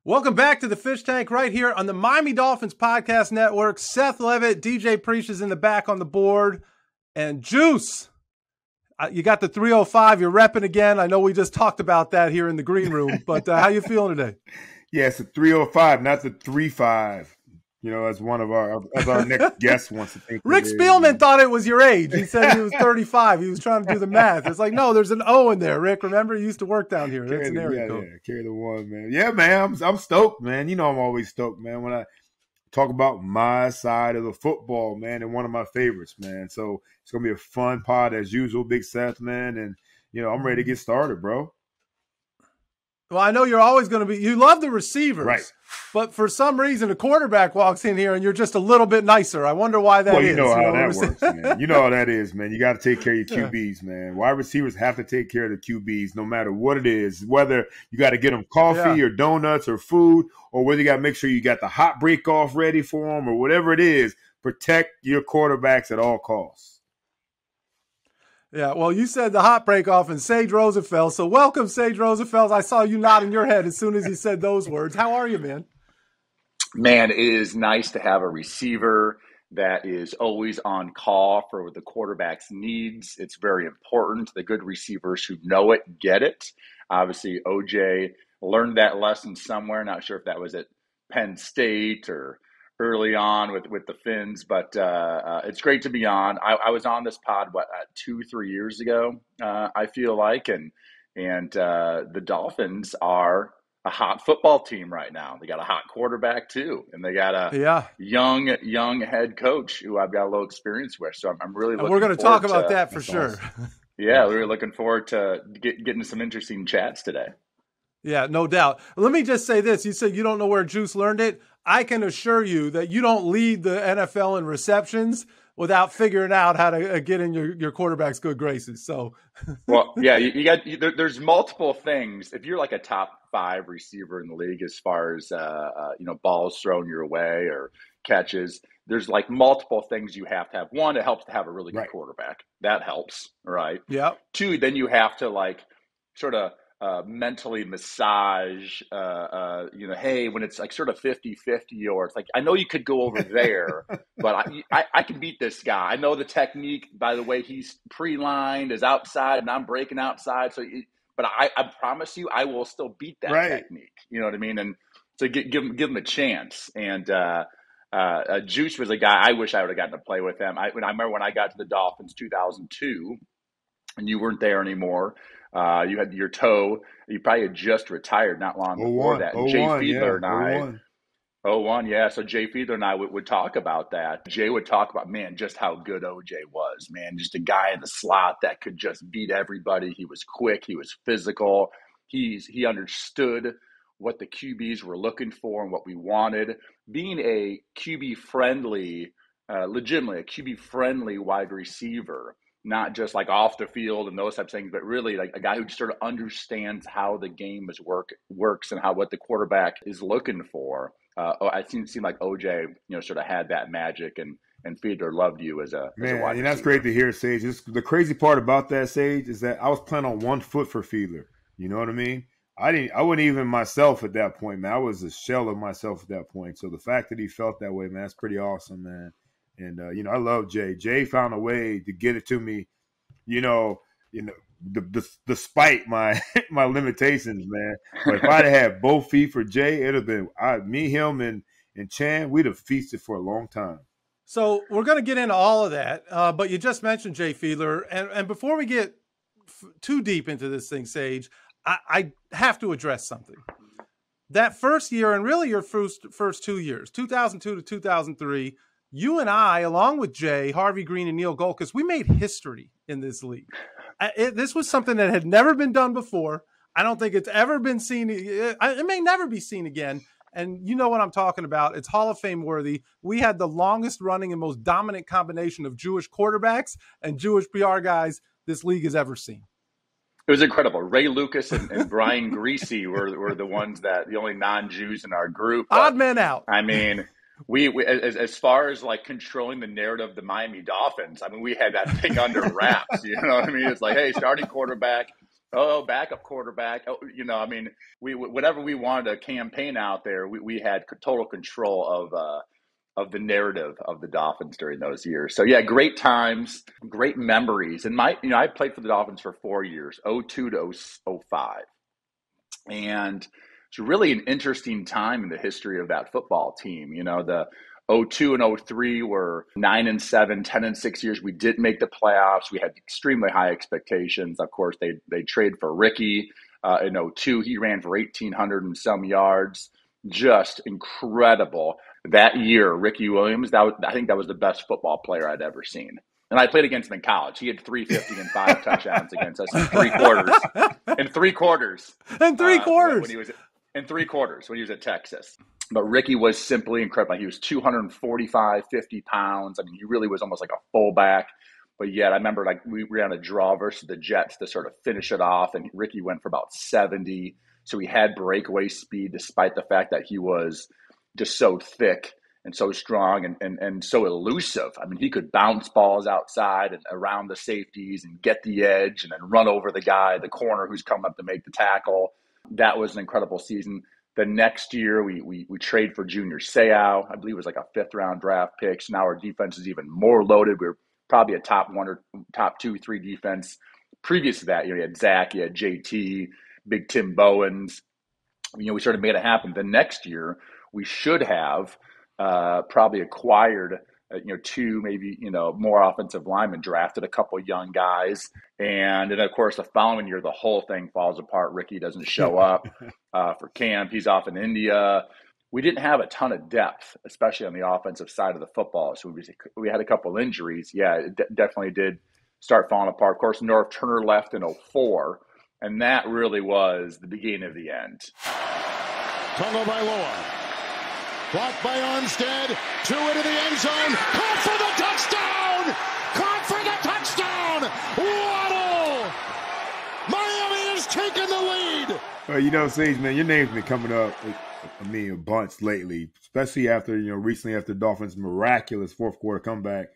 Welcome back to the Fish Tank right here on the Miami Dolphins Podcast Network. Seth Levitt, DJ Preach is in the back on the board. And Juice, you got the 305. You're repping again. I know we just talked about that here in the green room, but how you feeling today? Yeah, it's a 305, not the 35. You know, as our next guest wants to think. Rick Spielman thought it was your age. He said he was 35. He was trying to do the math. It's like, no, there's an O in there, Rick. Remember, you used to work down here. That's an area code. Yeah, carry the one, man. Yeah, man, I'm stoked, man. You know I'm always stoked, man, when I talk about my side of the football, man, and one of my favorites, man. So it's going to be a fun pod as usual, Big Seth, man. And, you know, I'm ready to get started, bro. Well, I know you're always going to be – you love the receivers. Right. But for some reason, a quarterback walks in here and you're just a little bit nicer. I wonder why that is. Well, you know how that works, man. You know how that is, man. You got to take care of your QBs, man. Wide receivers have to take care of the QBs no matter what it is, whether you got to get them coffee or donuts or food, or whether you got to make sure you got the hot break off ready for them or whatever it is. Protect your quarterbacks at all costs. Yeah, well, you said the hot break off and Sage Rosenfels. So welcome, Sage Rosenfels. I saw you nodding your head as soon as he said those words. How are you, man? Man, it is nice to have a receiver that is always on call for the quarterback's needs. It's very important. The good receivers who know it, get it. Obviously, OJ learned that lesson somewhere. Not sure if that was at Penn State or early on with the Finns, but it's great to be on. I was on this pod, 2-3 years ago, I feel like, and the Dolphins are a hot football team right now. They got a hot quarterback too, and they got a young head coach who I've got a little experience with. So I'm really looking. We're going to talk about that for sure. Yeah, we're really looking forward to getting some interesting chats today. Yeah, no doubt. Let me just say this. You said you don't know where Juice learned it. I can assure you that you don't lead the NFL in receptions without figuring out how to get in your quarterback's good graces. So, well, yeah, there's multiple things. If you're like a top 5 receiver in the league, as far as, balls thrown your way or catches, there's like multiple things you have to have. One, it helps to have a really good quarterback. That helps, right? Yeah. 2, then you have to like sort of mentally massage, hey, when it's like sort of 50-50, or it's like, I know you could go over there, but I can beat this guy. I know the technique by the way he's pre-lined is outside and I'm breaking outside. But I promise you, I will still beat that technique. You know what I mean? And so give him a chance. And Juice was a guy I wish I would have gotten to play with him. I remember when I got to the Dolphins 2002, and you weren't there anymore. You had your toe. You probably had just retired not long before that. And Jay Fiedler and I. 01, yeah. So Jay Fiedler and I would talk about that. Jay would talk about, man, just how good OJ was, man. Just a guy in the slot that could just beat everybody. He was quick. He was physical. He understood what the QBs were looking for and what we wanted. Being a QB-friendly, legitimately a QB-friendly wide receiver, not just like off the field and those types of things, but really like a guy who sort of understands how the game works and what the quarterback is looking for. I seem like OJ, sort of had that magic, and Fiedler loved you as a wide receiver. And that's great to hear, Sage. The crazy part about that, Sage, is that I was playing on one foot for Fiedler. You know what I mean? I wasn't even myself at that point, man. I was a shell of myself at that point. So the fact that he felt that way, man, that's pretty awesome, man. And, I love Jay. Jay found a way to get it to me, despite my my limitations, man. But if I'd had both feet for Jay, it'd have been me, him, and Chan. We'd have feasted for a long time. So we're going to get into all of that. But you just mentioned Jay Fiedler. And before we get too deep into this thing, Sage, I have to address something. That first year, and really your first 2 years, 2002 to 2003, you and I, along with Jay, Harvey Green, and Neil Golkus, we made history in this league. This was something that had never been done before. I don't think it's ever been seen. It may never be seen again. And you know what I'm talking about. It's Hall of Fame worthy. We had the longest running and most dominant combination of Jewish quarterbacks and Jewish PR guys this league has ever seen. It was incredible. Ray Lucas and Brian Griese were the ones the only non-Jews in our group. Odd man out. I mean, we as far as like controlling the narrative of the Miami Dolphins, I mean, we had that thing under wraps. You know what I mean? It's like, hey, starting quarterback, Oh, backup quarterback. Oh, I mean, whatever we wanted to campaign out there, we had total control of the narrative of the Dolphins during those years. So yeah, great times, great memories. And I played for the Dolphins for 4 years, '02 to '05. And it's really an interesting time in the history of that football team. The '02 and '03 were 9-7, 10-6 years. We didn't make the playoffs. We had extremely high expectations. Of course, they traded for Ricky in '02. He ran for 1,800 and some yards. Just incredible. That year, Ricky Williams, I think that was the best football player I'd ever seen. And I played against him in college. He had 350 and 5 touchdowns against us in 3 quarters. In 3 quarters. In 3 quarters. In 3 quarters when he was at Texas. But Ricky was simply incredible. He was 245, 50 pounds. I mean, he really was almost like a fullback. But yet, I remember we ran a draw versus the Jets to sort of finish it off, and Ricky went for about 70. So he had breakaway speed despite the fact that he was just so thick and so strong and so elusive. I mean, he could bounce balls outside and around the safeties and get the edge and then run over the corner who's coming up to make the tackle. That was an incredible season. The next year, we trade for Junior Seau. I believe it was like a 5th-round draft pick. So now our defense is even more loaded. We're probably a top 1 or top 2, 3 defense. Previous to that, you had Zach, you had JT, Big Tim Bowens. We sort of made it happen. The next year, we should have probably acquired 2, maybe more offensive linemen, drafted a couple young guys, and then of course the following year the whole thing falls apart. Ricky doesn't show up for camp. He's off in India. We didn't have a ton of depth, especially on the offensive side of the football. So we had a couple injuries. Yeah, it definitely did start falling apart. Of course, North Turner left in '04. And that really was the beginning of the end. Tungo by Loa. Blocked by Armstead. 2 into the end zone. Caught for the touchdown! Caught for the touchdown! Waddle! Miami has taken the lead! Sage, man, your name's been coming up, a bunch lately, especially after, recently after the Dolphins' miraculous 4th quarter comeback,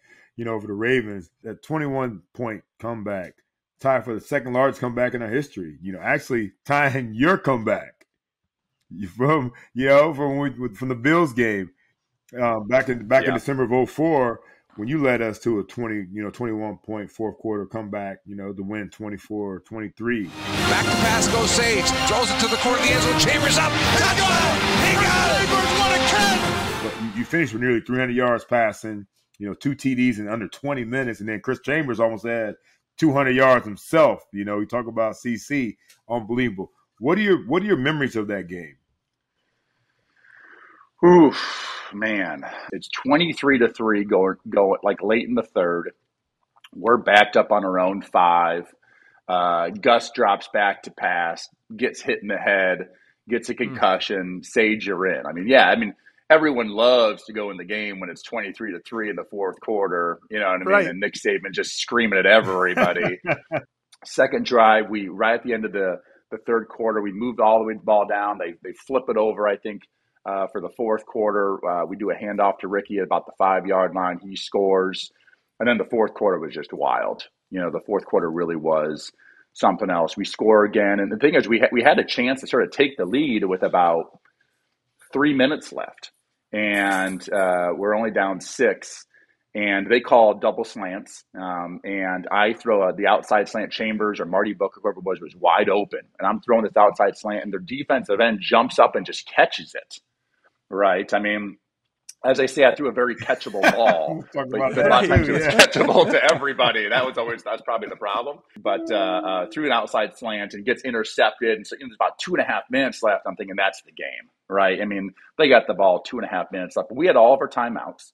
over the Ravens, that 21-point comeback. Tied for the 2nd largest comeback in our history. Actually tying your comeback from the Bills game back in December of '04 when you led us to a 21-point 4th quarter comeback. To win 24-23. Back to pass goes Sage, throws it to the corner of the end zone. Chambers up, touchdown! He got it! What a catch! But you finished with nearly 300 yards passing. 2 TDs in under 20 minutes, and then Chris Chambers almost had 200 yards himself. We talk about CC, unbelievable. What are your memories of that game? Oof, man. It's 23-3 go like late in the 3rd. We're backed up on our own 5. Gus drops back to pass, gets hit in the head, gets a concussion. Sage, you're in. Everyone loves to go in the game when it's 23-3 in the 4th quarter, you know what I mean? Right. And Nick Saban just screaming at everybody. Second drive, right at the end of the 3rd quarter, we moved all the way the ball down. They flip it over, I think, for the 4th quarter. We do a handoff to Ricky at about the 5-yard line. He scores. And then the 4th quarter was just wild. The 4th quarter really was something else. We score again. And the thing is, we had a chance to sort of take the lead with about 3 minutes left. And we're only down 6, and they call double slants. And I throw the outside slant. Chambers or Marty Booker, whoever it was wide open. And I'm throwing this outside slant, and their defensive end jumps up and just catches it. Right? As I say, I threw a very catchable ball. But a lot of times it was catchable to everybody. That's probably the problem. But threw an outside slant and gets intercepted. And so there's about 2.5 minutes left. I'm thinking that's the game, right? They got the ball 2.5 minutes left. But we had all of our timeouts.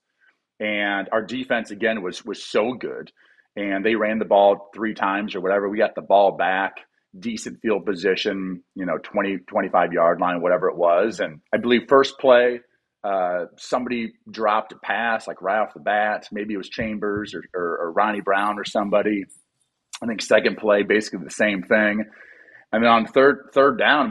And our defense, again, was so good. And they ran the ball 3 times or whatever. We got the ball back, decent field position, 20, 25-yard line, whatever it was. And I believe first play, somebody dropped a pass like right off the bat. Maybe it was Chambers or Ronnie Brown or somebody. I think second play, basically the same thing. And then on third down,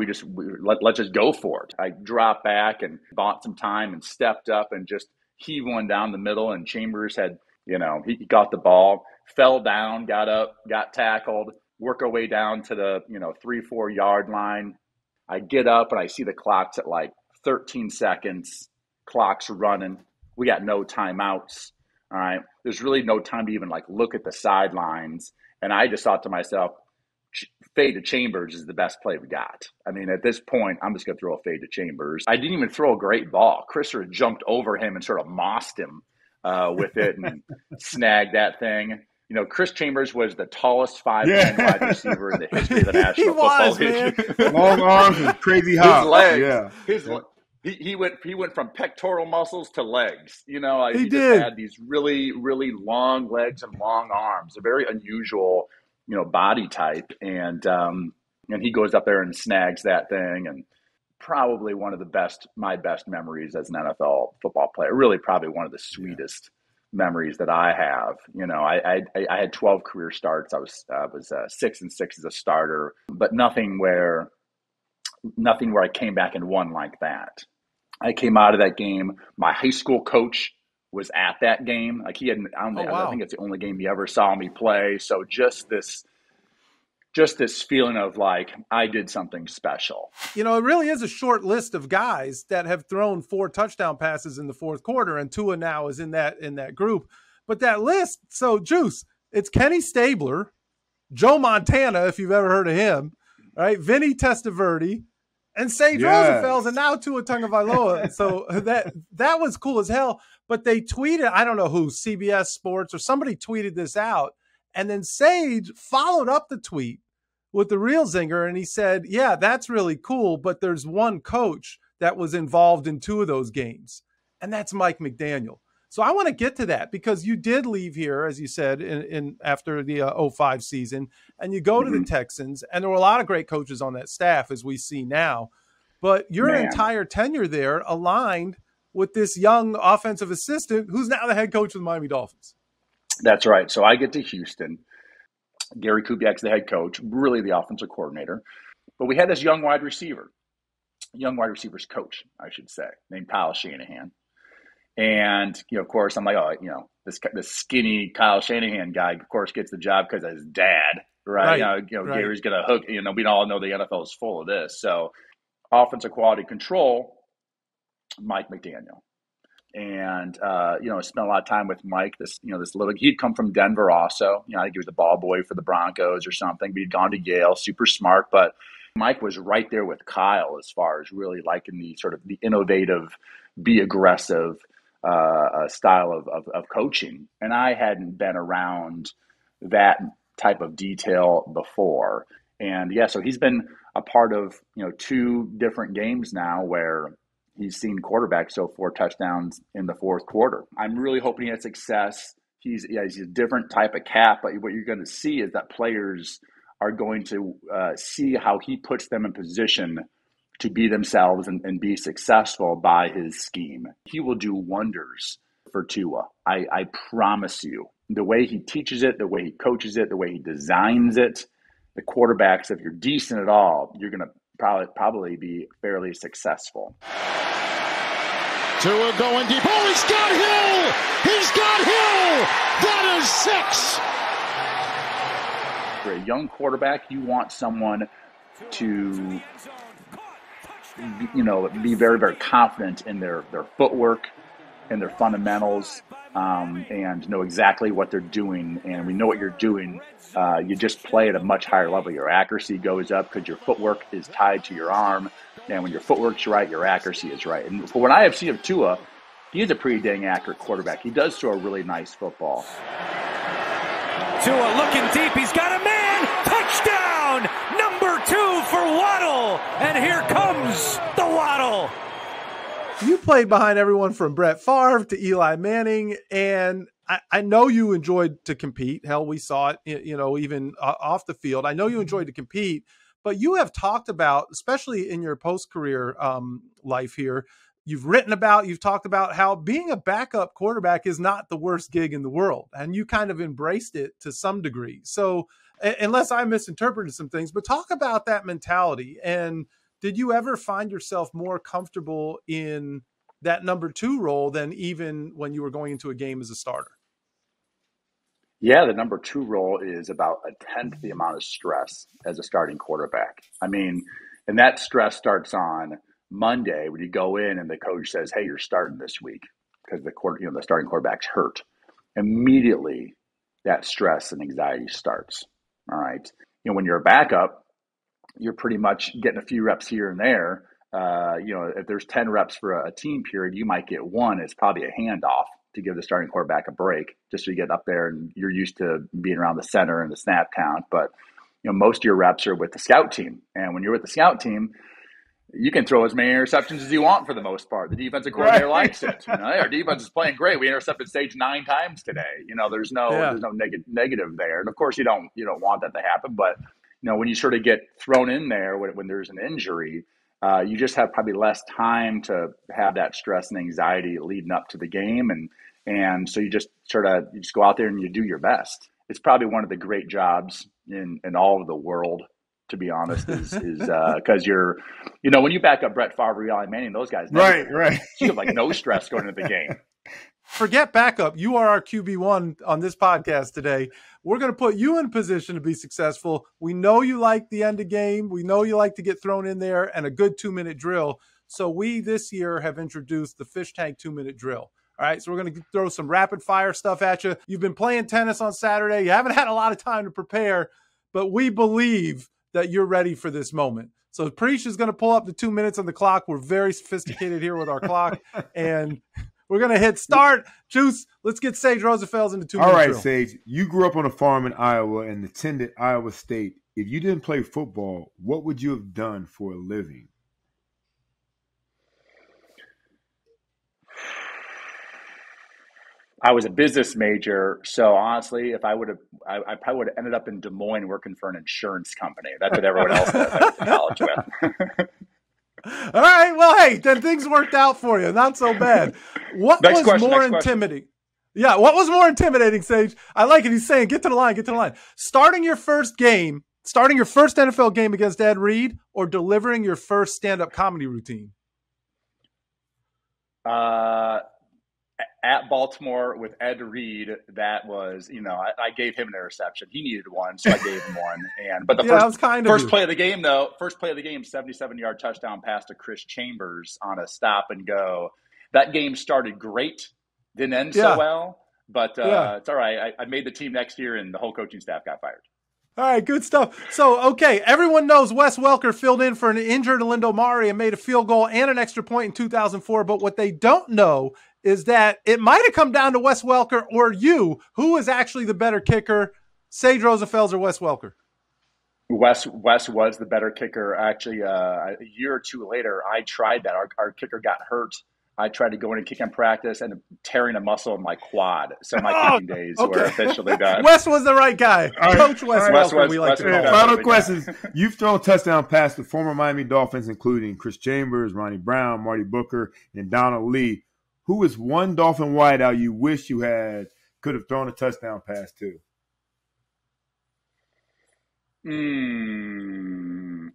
let's just go for it. I dropped back and bought some time and stepped up and just heaved one down the middle. And Chambers had, he got the ball, fell down, got up, got tackled, work our way down to the 3-4 yard line. I get up and I see the clock's at like 13 seconds. Clock's running. We got no timeouts. All right. There's really no time to even like look at the sidelines. And I just thought to myself, fade to Chambers is the best play we got. I mean, at this point, I'm just going to throw a fade to Chambers. I didn't even throw a great ball. Chris jumped over him and sort of mossed him with it and snagged that thing. Chris Chambers was the tallest 5'10" wide receiver in the history of the National Football League. Long arms and crazy hop. His legs. He went from pectoral muscles to legs. He did. Just had these really, really long legs and long arms. A very unusual, body type. And he goes up there and snags that thing. And probably one of my best memories as an NFL football player. Really, probably one of the sweetest memories that I have. I had 12 career starts. I was 6-6 as a starter, but nothing where I came back and won like that. I came out of that game. My high school coach was at that game. Like I think it's the only game he ever saw me play. So just this feeling of like I did something special. It really is a short list of guys that have thrown 4 touchdown passes in the fourth quarter, and Tua now is in that group. But that list, so Juice, it's Kenny Stabler, Joe Montana, if you've ever heard of him, right? Vinny Testaverde, and Sage Rosenfels, and now Tua Tagovailoa. So that was cool as hell. But they tweeted, I don't know who, CBS Sports or somebody tweeted this out. And then Sage followed up the tweet with the real zinger, and he said, yeah, that's really cool, but there's one coach that was involved in 2 of those games, and that's Mike McDaniel. So I want to get to that because you did leave here, as you said, in after the 05 season, and you go to the Texans, and there were a lot of great coaches on that staff, as we see now. But your entire tenure there aligned with this young offensive assistant who's now the head coach of the Miami Dolphins. That's right. So I get to Houston. Gary Kubiak's the head coach, really the offensive coordinator. But we had this young wide recever's coach, I should say, named Kyle Shanahan. And, of course, I'm like, this skinny Kyle Shanahan guy, of course, gets the job because of his dad, right? Right. Gary's going to hook, we all know the NFL is full of this. So offensive quality control, Mike McDaniel. And, spent a lot of time with Mike, he'd come from Denver also. I think he was the ball boy for the Broncos or something, but he'd gone to Yale, super smart. But Mike was right there with Kyle as far as really liking the sort of the innovative, be aggressive style of coaching. And I hadn't been around that type of detail before. And so he's been a part of, 2 different games now where he's seen quarterbacks throw 4 touchdowns in the fourth quarter. I'm really hoping he has success. He's a different type of cat, but what you're going to see is that players are going to see how he puts them in position to be themselves and be successful by his scheme. He will do wonders for Tua. I promise you. The way he teaches it, the way he coaches it, the way he designs it, the quarterbacks, if you're decent at all, you're going to probably be fairly successful. Tua going deep. Oh, he's got Hill! He's got Hill! That is 6! For a young quarterback, you want someone to, be very, very confident in their footwork and their fundamentals, and know exactly what they're doing. And we know what you're doing. You just play at a much higher level. Your accuracy goes up because your footwork is tied to your arm. And when your footwork's right, your accuracy is right. And for what I have seen of Tua, he is a pretty dang accurate quarterback. He does throw a really nice football. Tua looking deep. He's got a man. Touchdown! Number 2 for Waddle. And here comes the Waddle. You played behind everyone from Brett Favre to Eli Manning, and I know you enjoyed to compete. Hell, we saw it, even off the field. I know you enjoyed to compete, but you have talked about, especially in your post-career life here, you've talked about how being a backup quarterback is not the worst gig in the world, and you kind of embraced it to some degree. So unless I misinterpreted some things, but talk about that mentality. And did you ever find yourself more comfortable in that number 2 role than even when you were going into a game as a starter? Yeah, the number 2 role is about a tenth the amount of stress as a starting quarterback. I mean, and that stress starts on Monday when you go in and the coach says, "Hey, you're starting this week," because the starting quarterback's hurt. Immediately, that stress and anxiety starts. All right. When you're a backup, you're pretty much getting a few reps here and there. If there's 10 reps for a team period, you might get one. It's probably a handoff to give the starting quarterback a break, just so you get up there and you're used to being around the center and the snap count. But most of your reps are with the scout team, and when you're with the scout team, you can throw as many interceptions as you want for the most part. The defensive coordinator likes it. Our defense is playing great. We intercepted Sage 9 times today. There's no negative there, and of course you don't want that to happen. But when you sort of get thrown in there when there's an injury, you just have probably less time to have that stress and anxiety leading up to the game, and so you just go out there and you do your best. It's probably one of the great jobs in all of the world, to be honest, is because you're, when you back up Brett Favre, Eli Manning, those guys, right. So you have no stress going into the game. Forget backup. You are our QB1 on this podcast today. We're going to put you in position to be successful. We know you like the end of game. We know you like to get thrown in there and a good 2-minute drill. So we this year have introduced the fish tank 2-minute drill. All right, so we're going to throw some rapid fire stuff at you. You've been playing tennis on Saturday. You haven't had a lot of time to prepare, but we believe that you're ready for this moment. So Preach is going to pull up the 2 minutes on the clock. We're very sophisticated here with our clock, and we're going to hit start. Juice, let's get Sage Rosenfels into 2 minutes. All right, drill. Sage, you grew up on a farm in Iowa and attended Iowa State. If you didn't play football, what would you have done for a living? I was a business major, so honestly, if I probably would have ended up in Des Moines working for an insurance company. That's what everyone else does. I went to college with. All right, well, hey, then things worked out for you. Not so bad. What was more intimidating? Yeah, what was more intimidating, Sage? I like it. He's saying, get to the line. Starting your first NFL game against Ed Reed, or delivering your first stand-up comedy routine? At Baltimore with Ed Reed, that was, I gave him an interception. He needed one, so I gave him one. But the first play of the game, 77-yard touchdown pass to Chris Chambers on a stop and go. That game started great, didn't end so well, but it's all right. I made the team next year, and the whole coaching staff got fired. All right, good stuff. So, okay, everyone knows Wes Welker filled in for an injured Lindo Mari and made a field goal and an extra point in 2004. But what they don't know is that it might have come down to Wes Welker or you. Who is actually the better kicker, Sage Rosenfels or Wes Welker? Wes was the better kicker. Actually, a year or two later, I tried that. Our kicker got hurt. I tried to go in and kick in practice and tearing a muscle in my quad. So my kicking days were officially done. Wes was the right guy. Coach Wes Welker, we like to call him. Final questions. You've thrown touchdown passes to former Miami Dolphins, including Chris Chambers, Ronnie Brown, Marty Booker, and Donald Lee. Who is one Dolphin wideout you wish you could have thrown a touchdown pass to?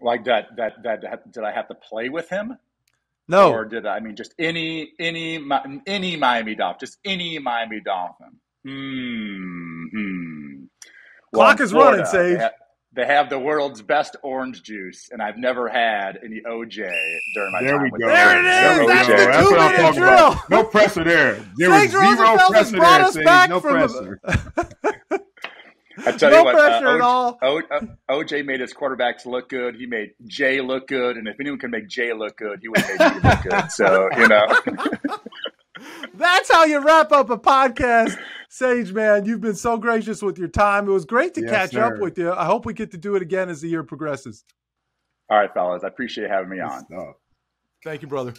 Like that did I have to play with him? No. Or did I mean just any Miami Dolphin, just any Miami Dolphin? Clock is running, Sage. They have the world's best orange juice, and I've never had any OJ during my time with them. There it is. That's the That's what I'm 2-minute talking drill. about. No pressure there. There was zero pressure there, Sage. No pressure. I tell you what, pressure at all. OJ made his quarterbacks look good. He made Jay look good, and if anyone can make Jay look good, he would make me look good. So, That's how you wrap up a podcast. Sage, man, you've been so gracious with your time. It was great to catch up with you. I hope we get to do it again as the year progresses. All right, fellas. I appreciate having me on. Thank you, brother.